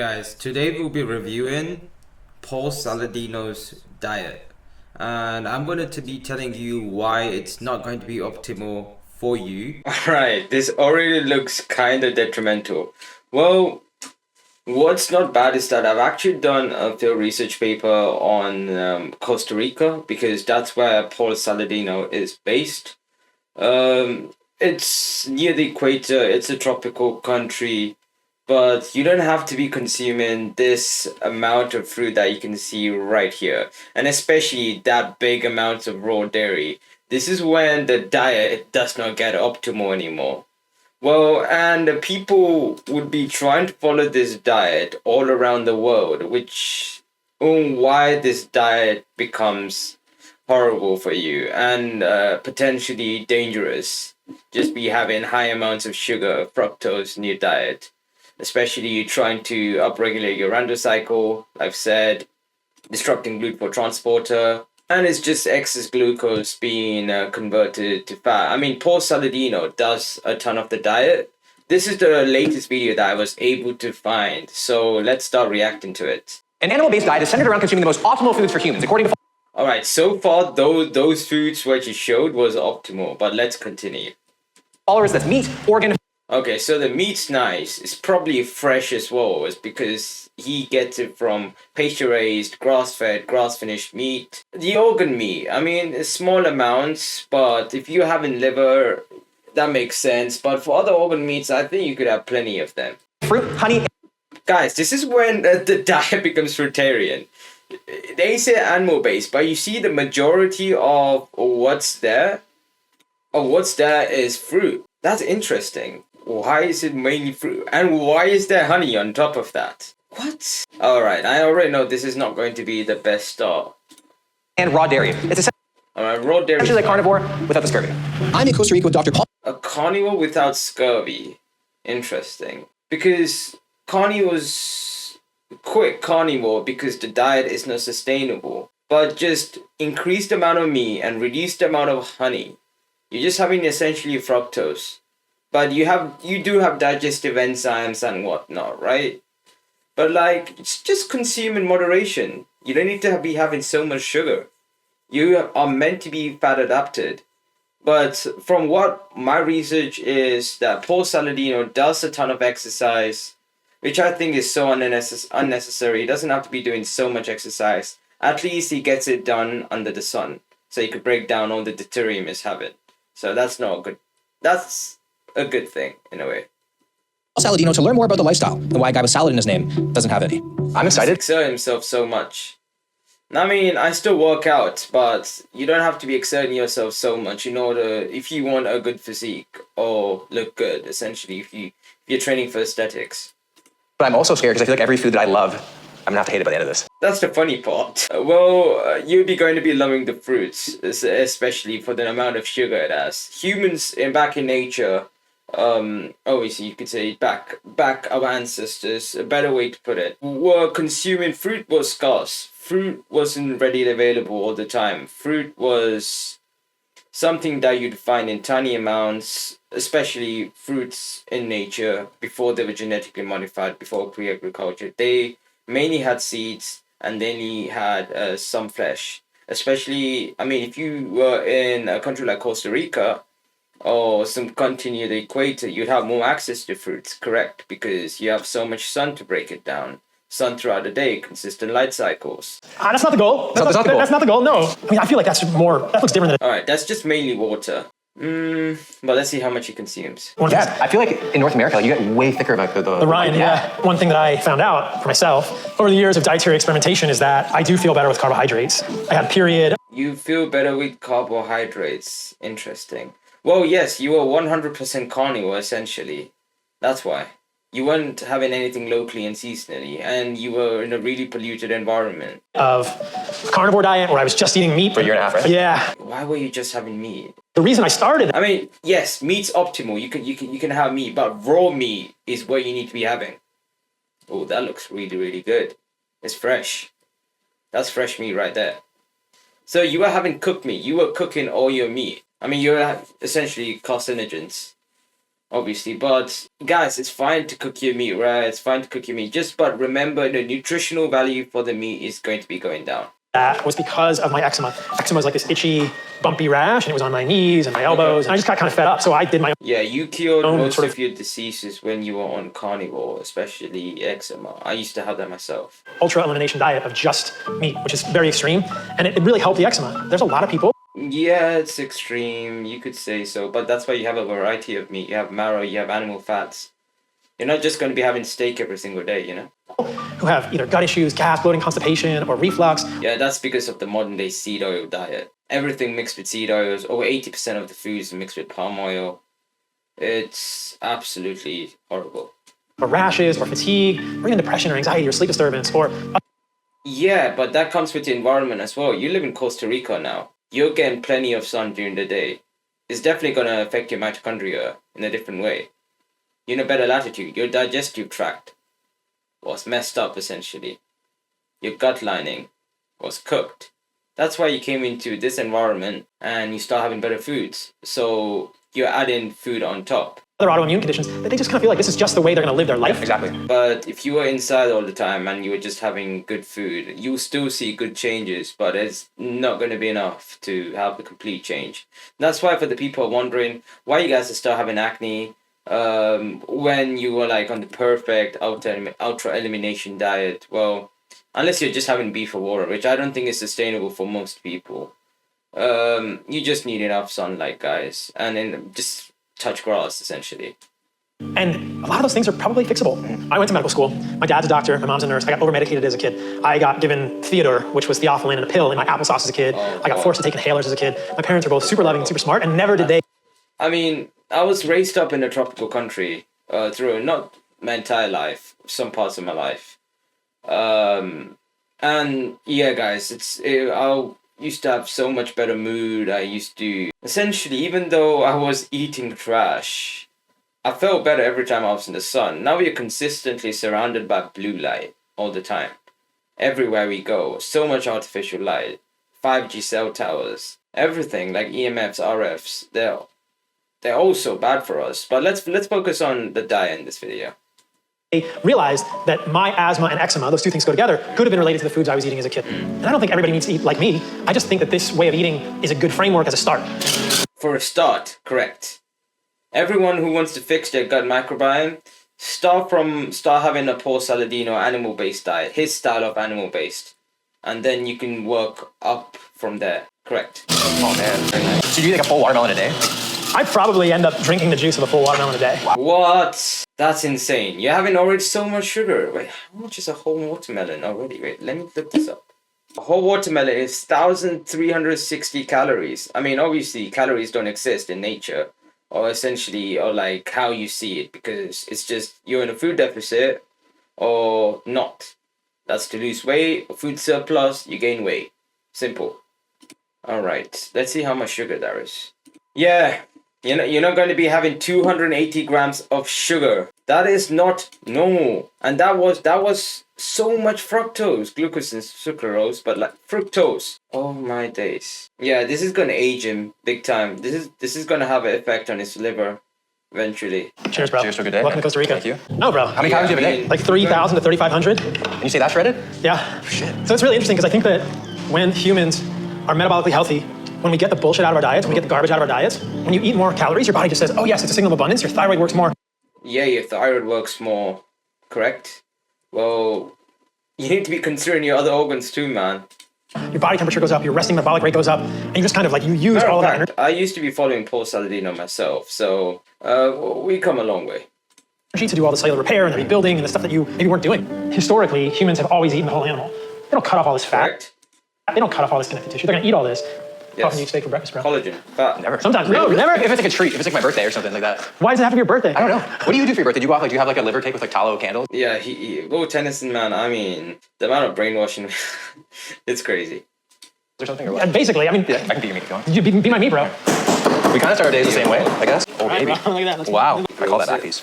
Guys, today we'll be reviewing Paul Saladino's diet, and I'm going to be telling you why it's not going to be optimal for you. Alright, this already looks kind of detrimental. Well, what's not bad is that I've actually done a field research paper on Costa Rica because that's where Paul Saladino is based. It's near the equator, it's a tropical country, but you don't have to be consuming this amount of fruit that you can see right here, and especially that big amount of raw dairy. This is when the diet does not get optimal anymore. Well, and the people would be trying to follow this diet all around the world, which why this diet becomes horrible for you and potentially dangerous. Just be having high amounts of sugar, fructose in your diet, especially you trying to upregulate your rando cycle, I've said, disrupting glucose transporter, and it's just excess glucose being converted to fat. I mean, Paul Saladino does a ton of the diet. This is the latest video that I was able to find, so let's start reacting to it. An animal-based diet is centered around consuming the most optimal foods for humans, according to Alright, so far those foods what you showed was optimal, but let's continue. followers. That's meat, organ. Okay, so the meat's nice. It's probably fresh as well. It's because he gets it from pasture-raised, grass-fed, grass-finished meat. The organ meat, I mean, it's small amounts, but if you're having liver, that makes sense. But for other organ meats, I think you could have plenty of them. Fruit, honey. Guys, this is when the diet becomes fruitarian. They say animal-based, but you see the majority of what's there is fruit. That's interesting. Why is it mainly fruit? And why is there honey on top of that? What? Alright, I already know this is not going to be the best start. And raw dairy. It's Alright, raw dairy. essentially like carnivore without the scurvy. I'm in Costa Rica with Dr. Paul. A carnivore without scurvy. Interesting. Because carnivores quit carnivore because the diet is not sustainable. But just increased amount of meat and reduced amount of honey. You're just having essentially fructose. But you do have digestive enzymes and whatnot, right? But like, it's just consume in moderation. You don't need to be having so much sugar. You are meant to be fat adapted. But from what my research is that Paul Saladino does a ton of exercise, which I think is so unnecessary. He doesn't have to be doing so much exercise. At least he gets it done under the sun. So he could break down all the deuterium he's having. So that's not good. That's a good thing in a way. Saladino to learn more about the lifestyle and why a guy with salad in his name doesn't have any. I'm excited. Exert himself so much. I mean, I still work out, but you don't have to be exerting yourself so much in order if you want a good physique or look good. Essentially, if you're training for aesthetics. But I'm also scared because I feel like every food that I love, I'm gonna have to hate it by the end of this. That's the funny part. Well, you'll be going to be loving the fruits, especially for the amount of sugar it has. Humans back in nature, obviously you could say back our ancestors, a better way to put it, were consuming fruit was scarce. Fruit wasn't readily available all the time. Fruit was something that you'd find in tiny amounts, especially fruits in nature before they were genetically modified, before pre-agriculture. They mainly had seeds and then he had some flesh. Especially, I mean, if you were in a country like Costa Rica or some country near the equator, you'd have more access to fruits, correct? Because you have so much sun to break it down. Sun throughout the day, consistent light cycles. That's not the goal. That's not the goal, no. I mean, I feel like that looks different than... Alright, that's just mainly water. But let's see how much he consumes. Yeah, I feel like in North America, you get way thicker about the rind, yeah. One thing that I found out for myself over the years of dietary experimentation is that I do feel better with carbohydrates. I had a period... You feel better with carbohydrates. Interesting. Well, yes, you were 100% carnivore, essentially. That's why. You weren't having anything locally and seasonally, and you were in a really polluted environment. Of a carnivore diet where I was just eating meat. For a year and a half, right? Yeah. Why were you just having meat? The reason I started... I mean, yes, meat's optimal. You can have meat, but raw meat is what you need to be having. Oh, that looks really, really good. It's fresh. That's fresh meat right there. So you were having cooked meat. You were cooking all your meat. I mean, you're essentially carcinogens. obviously. But guys, it's fine to cook your meat, right? It's fine to cook your meat. Just but remember, the nutritional value for the meat is going to be going down. That was because of my eczema. Eczema was like this itchy, bumpy rash, and it was on my knees and my elbows. And I just got kind of fed up, so I did my own. Yeah, you cured most sort of your diseases when you were on carnivore, especially eczema. I used to have that myself. Ultra elimination diet of just meat, which is very extreme, and it really helped the eczema. There's a lot of people. Yeah, it's extreme, you could say so, but that's why you have a variety of meat. You have marrow, you have animal fats. You're not just going to be having steak every single day, you know? Who have either gut issues, gas, bloating, constipation, or reflux. Yeah, that's because of the modern day seed oil diet. Everything mixed with seed oils, over 80% of the foods mixed with palm oil. It's absolutely horrible. Or rashes, or fatigue, or even depression, or anxiety, or sleep disturbance, or... Yeah, but that comes with the environment as well. You live in Costa Rica now. You're getting plenty of sun during the day. It's definitely going to affect your mitochondria in a different way. You're in a better latitude. Your digestive tract was messed up, essentially. Your gut lining was cooked. That's why you came into this environment and you start having better foods. So you're adding food on top. Other autoimmune conditions, they just kind of feel like this is just the way they're going to live their life. Yeah, exactly. But if you were inside all the time and you were just having good food, you'll still see good changes, but it's not going to be enough to have the complete change. That's why for the people wondering why you guys are still having acne, when you were like on the perfect ultra elimination diet, well, unless you're just having beef or water, which I don't think is sustainable for most people. You just need enough sunlight, guys, and then just touch grass, essentially. And a lot of those things are probably fixable. I went to medical school. My dad's a doctor. My mom's a nurse. I got over-medicated as a kid. I got given Theodore, which was theophylline in a pill, in my applesauce as a kid. I got forced to take inhalers as a kid. My parents are both super loving and super smart, and never did they... I mean, I was raised up in a tropical country through not my entire life, some parts of my life. And yeah, guys, I used to have so much better mood. I used to, essentially, even though I was eating trash, I felt better every time I was in the sun. Now we are consistently surrounded by blue light all the time. Everywhere we go, so much artificial light, 5G cell towers, everything like EMFs, RFs, they're also bad for us. But let's focus on the diet in this video. I realized that my asthma and eczema, those two things go together, could have been related to the foods I was eating as a kid. And I don't think everybody needs to eat like me. I just think that this way of eating is a good framework as a start. For a start, correct. Everyone who wants to fix their gut microbiome, start having a poor Saladino animal-based diet, his style of animal-based. And then you can work up from there, correct. Oh man, very nice. So you do like a full watermelon a day? I'd probably end up drinking the juice of a full watermelon a day. What? That's insane. You're having already so much sugar. Wait, how much is a whole watermelon already? Wait, let me look this up. A whole watermelon is 1,360 calories. I mean, obviously, calories don't exist in nature, or essentially, or like how you see it, because it's just you're in a food deficit or not. That's to lose weight, or food surplus, you gain weight. Simple. All right, let's see how much sugar there is. Yeah. You're not going to be having 280 grams of sugar. That is not normal. And that was so much fructose, glucose and sucralose, but like fructose. Oh my days. Yeah, this is going to age him big time. This is going to have an effect on his liver eventually. Cheers, bro. Cheers to a good day. Welcome to Costa Rica. Thank you. No, bro. How many calories do you have a day? Like 3,000 to 3,500. And you say that's shredded? Yeah. Shit. So it's really interesting because I think that when humans are metabolically healthy, when we get the bullshit out of our diets, when we get the garbage out of our diets, when you eat more calories, your body just says, oh yes, it's a signal of abundance, your thyroid works more. Yeah, your thyroid works more, correct? Well, you need to be considering your other organs too, man. Your body temperature goes up, your resting metabolic rate goes up, and you just kind of like, you use all of that energy I used to be following Paul Saladino myself, so we come a long way. to do all the cellular repair and the rebuilding and the stuff that you maybe weren't doing. Historically, humans have always eaten the whole animal. They don't cut off all this fat. Correct? They don't cut off all this connective tissue. They're gonna eat all this. Yes. Often you eat steak for breakfast, bro. Collagen, fat. Never. Sometimes. No, never. If it's like a treat, if it's like my birthday or something like that. Why does it have to be your birthday? I don't know. What do you do for your birthday? Do you go off, like, do you have like a liver cake with like tallow candles? Yeah, Will Tennyson, man, I mean, the amount of brainwashing, it's crazy. Or something or what? And basically, I mean, Yeah, I can be your meat going. you be my meat, bro. We kind of start our days the same way, I guess. Oh, Right, baby. bro. Look at that. Let's Wow. I call that back piece.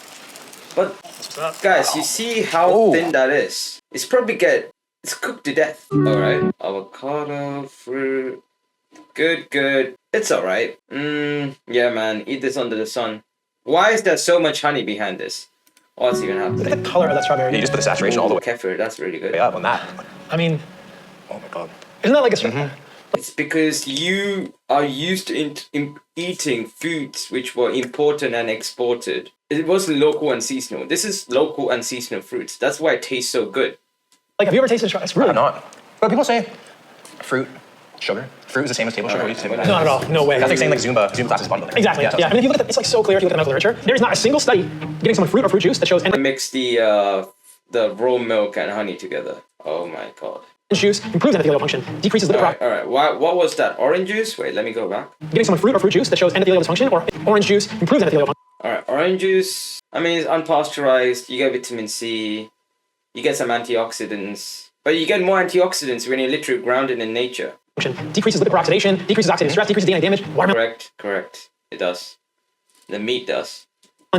But, guys, you see how thin that is? It's cooked to death. Alright, avocado, fruit, good. It's alright. Yeah, man, eat this under the sun. Why is there so much honey behind this? What's even Look happening? at the color of that strawberry. Yeah, you just put the saturation all the way Kefir, that's really good. up on that. I mean, Oh my god. isn't that like a It's because you are used to eating foods which were imported and exported. It wasn't local and seasonal. This is local and seasonal fruits. That's why it tastes so good. like? Have you ever tasted strawberry? It's really Not. But people say fruit, sugar. Fruit is the same as table sugar. What do you think about that? not at all. No way. That's like saying like Zumba classes bodybuilding. Exactly. Yeah. I mean, if you look at it's like so clear if you look at the medical literature. There is not a single study getting someone fruit or fruit juice that shows I mix the raw milk and honey together. Oh my god. juice improves endothelial function, decreases lipid All right. What was that? Orange juice? Wait, let me go back. Getting someone fruit or fruit juice that shows endothelial dysfunction, or orange juice improves endothelial function. All right, orange juice. I mean, it's unpasteurized. You get vitamin C. You get some antioxidants. But you get more antioxidants when you're literally grounded in nature. Decreases lipid peroxidation, decreases oxidative stress, decreases DNA damage. Watermelon Correct. It does. The meat does.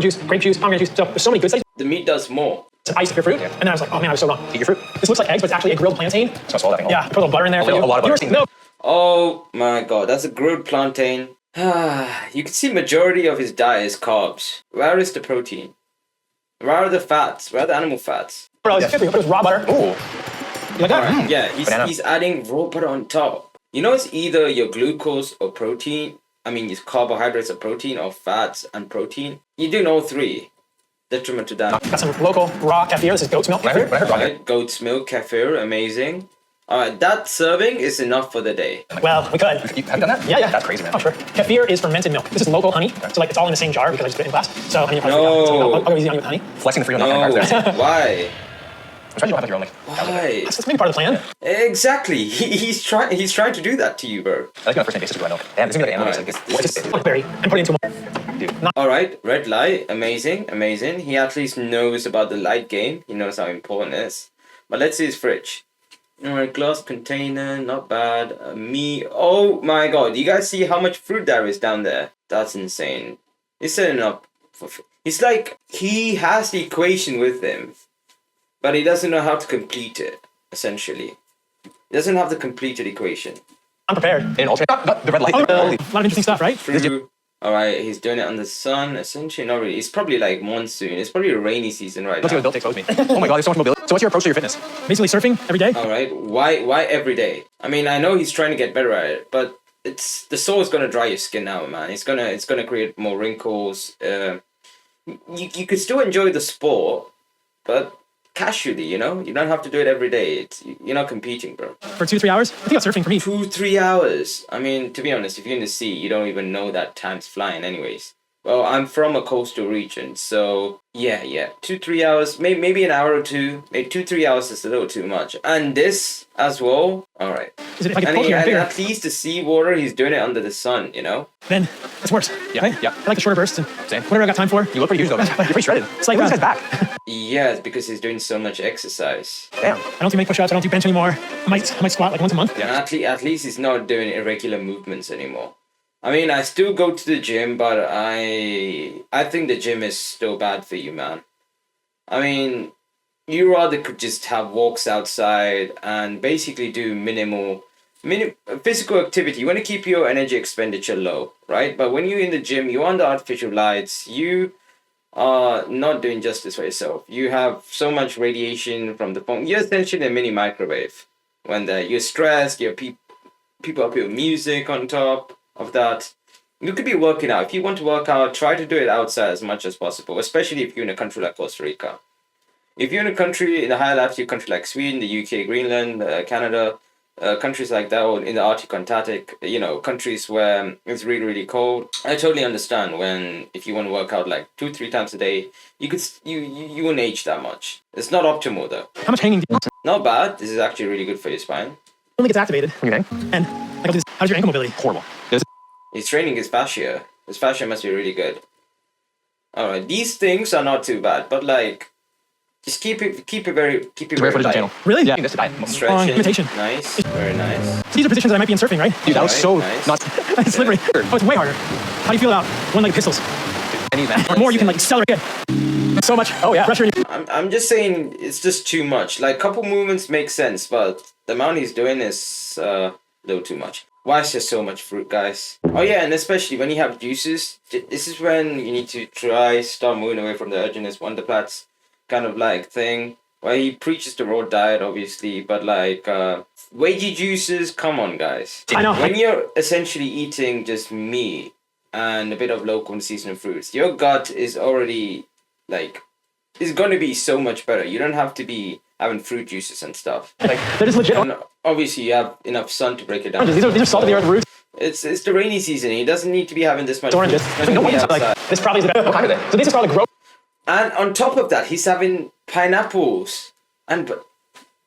juice, grape juice, pomegranate juice. So there's so many good studies. The meat does more. To ice your fruit, and then I was like, oh man, I was so wrong. Eat your fruit. This looks like eggs, but it's actually a grilled plantain. It's gonna swallow that thing. Yeah, put a little butter in there. For you. A lot of butter. You ever- No. Oh my god, that's a grilled plantain. You can see majority of his diet is carbs. Where is the protein? Where are the fats? Where are the animal fats? Bro, it's good for you. It was raw butter. Ooh. You like that? Alright, yeah, Banana. he's adding raw butter on top. You know, it's either your glucose or protein. I mean, it's carbohydrates or protein, or fats and protein. You're doing all three. Detriment to that. Got some local raw kefir. This is goat's milk When I heard kefir. raw, Right, goat's milk, kefir, amazing. Alright, that serving is enough for the day. Well, we could. have you done that? Yeah. That's crazy, man. Oh, sure. Kefir is fermented milk. This is local honey. So, like, it's all in the same jar because I just put it in glass. So, I mean, you probably No. forgot. So, I'll go easy on you with honey. Flexing the freedom of No, not there. why? I'm trying to don't have your own like. Why? That's maybe part of the plan. Exactly. He's trying to do that to you, bro. I like my first name basis with milk. Damn, this is gonna be like Alright, animal. this- What this is is- it? Berry and put it into a Dude. Alright, red light, amazing. He at least knows about the light game. He knows how important it is. But let's see his fridge. Alright, glass container, not bad. Oh my god, you guys see how much fruit there is down there? That's insane. He's setting up for... It's like he has the equation with him, but he doesn't know how to complete it, essentially. He doesn't have the completed equation. unprepared. In alternate, not the red light. A lot of interesting stuff, right? True. Alright, he's doing it on the sun, essentially. Not really. It's probably like monsoon. It's probably a rainy season right Let's see now. what Bill takes expose me. Oh my god, there's so much mobility. So what's your approach to your fitness? Basically surfing every day. Alright, why every day? I mean, I know he's trying to get better at it, but it's the sole is gonna dry your skin out, man. It's gonna create more wrinkles. You could still enjoy the sport, but casually, you know? You don't have to do it every day. You're not competing, bro. For 2-3 hours. I think that's surfing for me. 2-3 hours. I mean, to be honest, if you're in the sea, you don't even know that time's flying anyways. Well, I'm from a coastal region, so yeah. 2-3 hours, maybe an hour or two. Maybe 2-3 hours is a little too much. And this as well. All right. Is it if I can And, poke here and bigger? at least the seawater, he's doing it under the sun, you know? Then it's worse. Yeah, Right? yeah. I like the shorter bursts and Same. whatever I got time for. You look pretty huge though, man. You're pretty shredded. It's like Look at that. his back. Yeah, it's because he's doing so much exercise. Damn. I don't do many push-ups. I don't do bench anymore. I might squat like once a month. And at least he's not doing irregular movements anymore. I mean, I still go to the gym, but I think the gym is still bad for you, man. I mean, you rather could just have walks outside and basically do minimal physical activity. You want to keep your energy expenditure low, right? But when you're in the gym, you're under artificial lights. You are not doing justice for yourself. You have so much radiation from the phone. You're essentially a mini microwave. When you're stressed, people up with music on top of that. You could be working out. If you want to work out, try to do it outside as much as possible, especially if you're in a country like Costa Rica. If you're in a country, in a high latitude country like Sweden, the UK, Greenland, Canada, countries like that, or in the Arctic, Antarctic, countries where it's really, really cold, I totally understand if you want to work out like 2-3 times a day, you won't age that much. It's not optimal though. How much hanging do you Not bad. This is actually really good for your spine. only gets activated? Okay. And like, how's your ankle mobility? Horrible. He's training his fascia. His fascia must be really good. Alright, these things are not too bad, but like, just keep it very Rare footage on the light. channel. Really? Yeah. This diet. Stretching. imitation. Nice. Very nice. These are positions that I might be in surfing, right? Dude, that was so Nice. not It's slippery. Oh, it's way harder. How do you feel about one-legged pistols? any man. Or more, you can like accelerate it. So much. Oh yeah. Pressure in your I'm just saying it's just too much. Like couple movements make sense, but the amount he's doing is a little too much. Why is there so much fruit, guys? Oh yeah, and especially when you have juices, this is when you need to start moving away from the Urgenus Wonderplatz kind of like thing. Where he preaches the raw diet, obviously, but like veggie juices, come on, guys. I know. When you're essentially eating just meat and a bit of local and seasonal fruits, your gut is already like is going to be so much better. You don't have to be having fruit juices and stuff. Like, they're just legit. And obviously, you have enough sun to break it down. These are salt of the earth roots. It's the rainy season. He doesn't need to be having this much. Oranges. fruit. He's No gonna be wonder, like, outside. this probably is the best. What kind are they? So these are probably grow. And on top of that, he's having pineapples and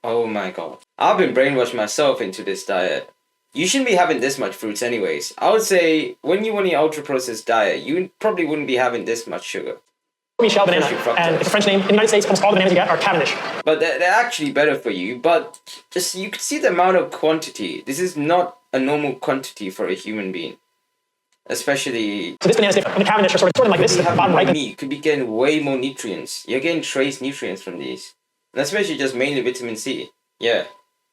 oh my god, I've been brainwashed myself into this diet. You shouldn't be having this much fruits, anyways. I would say when you want an ultra processed diet, you probably wouldn't be having this much sugar. Michelle banana, Especially fructose. and it's a French name. In the United States, almost all the bananas you get are Cavendish. But they're actually better for you. But just you can see the amount of quantity. This is not a normal quantity for a human being. Especially So this banana is different. And the Cavendish are sort of like this. The having bottom right. meat, you could be getting way more nutrients. You're getting trace nutrients from these. And especially just mainly vitamin C. Yeah.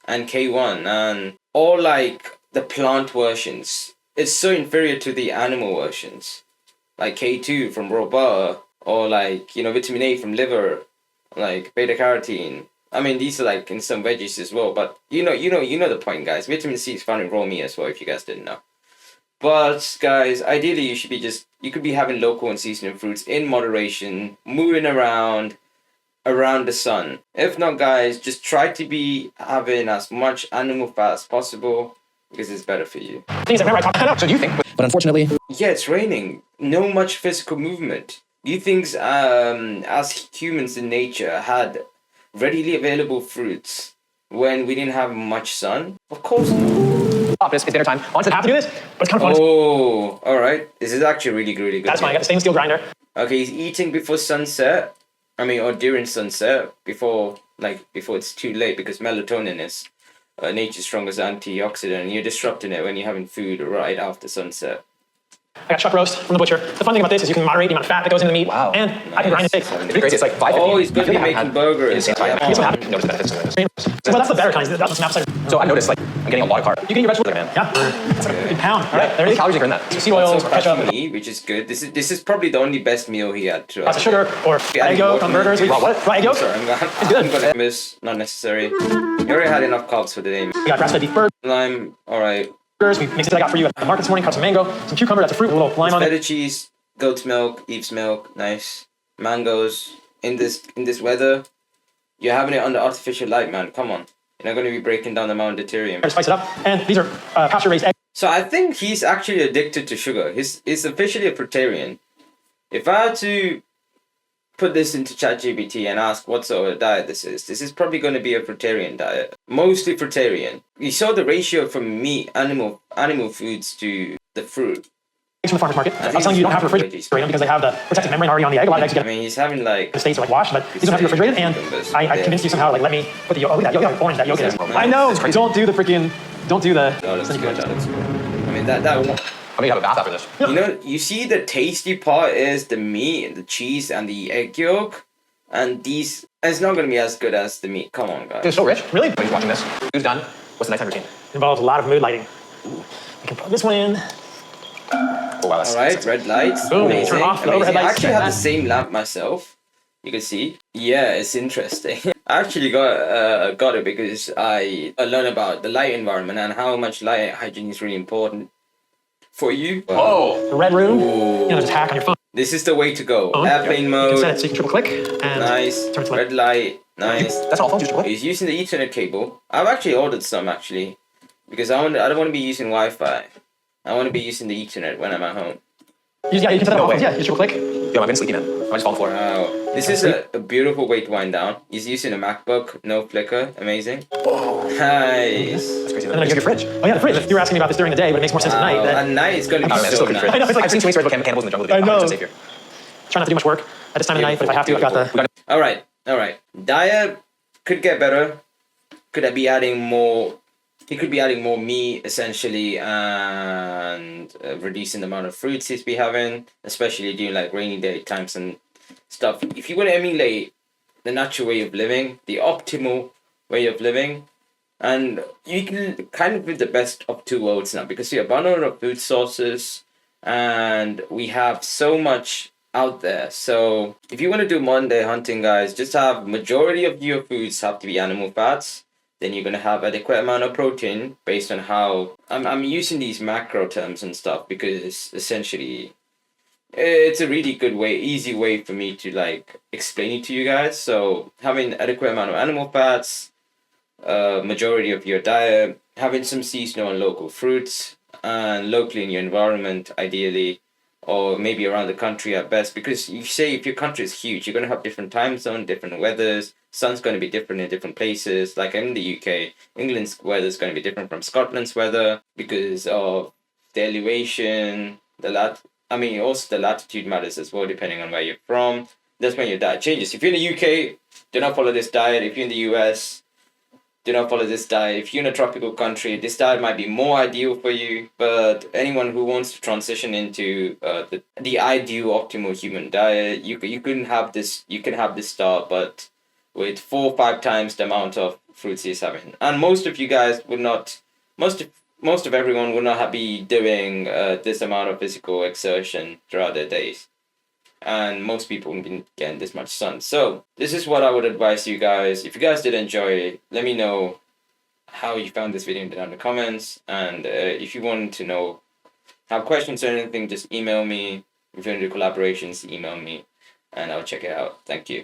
And K1 and all like the plant versions. It's so inferior to the animal versions. Like K2 from raw butter. Or like, you know, vitamin A from liver. Like beta carotene. I mean, these are like in some veggies as well. But you know the point, guys. Vitamin C is found in raw meat as well, if you guys didn't know. But guys, ideally you could be having local and seasonal fruits in moderation, moving around the sun. If not, guys, just try to be having as much animal fat as possible because it's better for you. Things that remember I talked about. So do you think? But unfortunately, Yeah, it's raining. No much physical movement. Do you think as humans in nature had readily available fruits when we didn't have much sun? Of course not. Office, it's dinner time. Honestly, I have to do this, but it's kind of fun. Oh, all right. This is actually really good. That's fine. I got the stainless steel grinder. Okay, he's eating before sunset. I mean, or during sunset, before it's too late, because melatonin is nature's strongest antioxidant, and you're disrupting it when you're having food right after sunset. I got chuck roast from the butcher. The fun thing about this is you can moderate the amount of fat that goes in the meat. Wow. And I can grind the steak. it's crazy. It's like 5:50. Oh, he's going to be I feel like I making haven't burgers. had- Yeah. Here's what happened. Notice the benefits of this. Well, that's the better kind. That's the outside. So I noticed like I'm getting a lot of carbs. You can eat your vegetables. Man. Yeah. It's like a big pound. All right. How There it many is. calories are in that? Seed oils, So ketchup, sashimi, which is good. This is probably the only best meal he had. lots of sugar, or Yeah, egg yolk on burgers. watermelon. Raw what? Raw egg yolk. Sorry, I'm gonna miss. Not necessary. You already had enough carbs for the day. We got grass-fed beef burgers. Lime. All right. We mixed it I got for you at the market this morning. Cut some mango, some cucumber. That's a fruit with a little lime on it. Feta cheese, goat's milk, Eve's milk, nice. Mangoes. In this weather, you're having it under artificial light, man. Come on. You're not going to be breaking down the Mount Deuterium. To spice it up. And these are pasture-raised eggs. So I think he's actually addicted to sugar. He's officially a fruitarian. If I had to put this into ChatGPT and ask what sort of diet this is probably going to be a fruitarian diet. Mostly fruitarian. You saw the ratio from meat, animal foods to the fruit. Eggs from the farmer's market. I was telling you don't have to refrigerate them because they have the protective membrane already on the egg. A lot of eggs you I get mean, he's having like... in the States are like washed, but these don't have to be refrigerated. And I convinced you somehow, like, let me put the yolk. Oh, look at that. Look how orange that yolk is. I know. Don't do the freaking... Don't do the... Oh, that's good. That's good. I mean, that one... I'm gonna have a bath after this. You know, you see the tasty part is the meat and the cheese and the egg yolk. And these... It's not going to be as good as the meat. Come on, guys. It's so rich. Really? When he's watching this, who's done? What's the nighttime routine? Involves a lot of mood lighting. We can put this one in. Oh wow, that's All right, that's- red lights. Boom, Amazing. turn off the Amazing. overhead I lights. actually have the same lamp myself. You can see. Yeah, it's interesting. I actually got it because I learned about the light environment and how much light hygiene is really important for you. Oh, The red room. Ooh. You know, just hack on your phone. This is the way to go. Oh, Airplane You can set it mode. so you can triple click and Nice. turn it to like Red light. Nice. that's all phones use. What? He's using the Ethernet cable. I've actually ordered some actually, because I don't want to be using Wi-Fi. I want to be using the Ethernet when I'm at home. you can set that No on way. phones. Yeah, you just triple click. Yo, I've been sleepy, man. I just falling for it. Wow. This is a beautiful way to wind down. He's using a MacBook, no flicker. Amazing. Nice. That's crazy. And then I Use get your fridge. Oh yeah, the fridge. You were asking me about this during the day, but it makes more sense at night. At night it's going to be Oh, man, so still nice. pretty I know, it's like- I've seen too many stories about cannibals in the jungle. I know. I'm safe here. Try not to do much work at this time of the night, but if I have to, I got the... All right. Diet could get better. Could be adding more. He could be adding more meat essentially and reducing the amount of fruits he's be having, especially during like rainy day times and stuff. If you want to emulate the natural way of living, the optimal way of living, And you can kind of do the best of two worlds now because we have abundant of food sources and we have so much out there. So if you want to do modern day hunting, guys, just have majority of your foods have to be animal fats. Then you're gonna have adequate amount of protein based on how I'm using these macro terms and stuff because essentially it's a really good way, easy way for me to like explain it to you guys. So having adequate amount of animal fats, majority of your diet, having some seasonal and local fruits, and locally in your environment, ideally, or maybe around the country at best. Because you say if your country is huge, you're going to have different time zones, different weathers. Sun's going to be different in different places. Like in the UK, England's weather is going to be different from Scotland's weather because of the elevation, I mean, also the latitude matters as well, depending on where you're from. That's when your diet changes. If you're in the UK, do not follow this diet. If you're in the US, do not follow this diet. If you're in a tropical country, this diet might be more ideal for you. But anyone who wants to transition into the ideal optimal human diet, you can have this. You can have this start, but with 4 or 5 times the amount of fruits he's having. And most of you guys would not. Most of everyone would not be doing this amount of physical exertion throughout their days, and most people wouldn't be getting this much sun. So this is what I would advise you guys. If you guys did enjoy it, let me know how you found this video down in the comments. And if you want to know, have questions or anything, just email me. If you want to do collaborations, email me, and I'll check it out. Thank you.